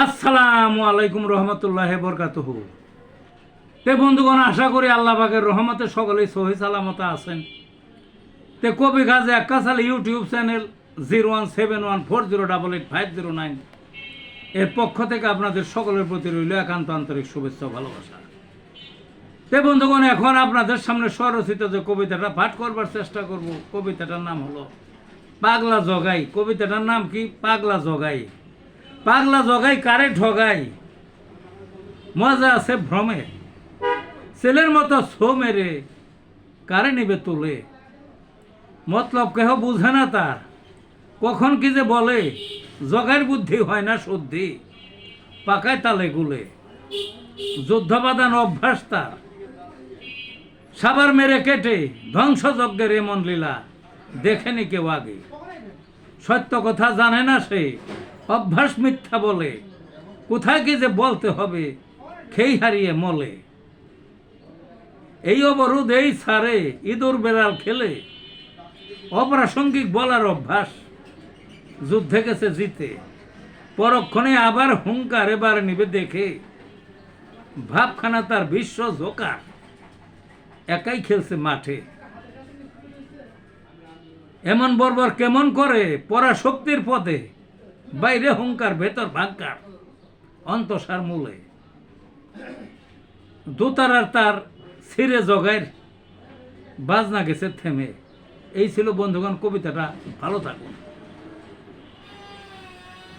আসসালামু আলাইকুম রহমতুল্লাহ বরকাতুহু। তে বন্ধুগণ, আশা করি আল্লাহ পাকের রহমতে সকলেই সহি সালামতে আছেন। তে কবি গাজী আক্কাসাল ইউটিউব চ্যানেল 017140885009 এর পক্ষ থেকে আপনাদের সকলের প্রতি রইল একান্ত আন্তরিক শুভেচ্ছা ভালোবাসা। তে বন্ধুগণ, এখন আপনাদের সামনে স্বরচিত যে কবিতাটা পাঠ করবার চেষ্টা করব, কবিতাটার নাম হলো পাগলা জগাই। কবিতাটার নাম কি? পাগলা জগাই। পাগলা জগাই কারে ঠগাই, মজা আছে ভ্রমে, ছেলের মতো ছো মেরে কারে নিবে তুলে। মতলব কেহ বুঝে না তার, কখন কি যে বলে, জগাইয়ের বুদ্ধি হয় না শুদ্ধি, পাকায় তালে গুলে। যুদ্ধবাদান অভ্যাস তার, সাবার মেরে কেটে, ধ্বংসযজ্ঞের এমন লীলা দেখেনি কেউ আগে। সত্য কথা জানে না সে, অভ্যাস মিথ্যা বলে, কোথায় কি যে বলতে হবে, খেই হারিয়ে মলে। এই অবরোধ এই ছাড়ে, ইঁদুর বেড়াল খেলে, অপ্রাসঙ্গিক বলার অভ্যাস, যুদ্ধে গেছে জিতে, পরক্ষণে আবার হুঙ্কার এবার নিবে দেখে। ভাবখানা তার বিশ্ব জোকার, একাই খেলছে মাঠে। এমন বর্বর কেমন করে, পরাশক্তির পদে, বাইরে হুঙ্কার ভেতর ভাঙ্কার, অন্তঃসার মূলে। দোতারার তার ছিঁড়ে জগাইয়ের বাজনা গেছে থেমে। এই ছিল বন্ধুগণ কবিতাটা। ভালো থাকুন।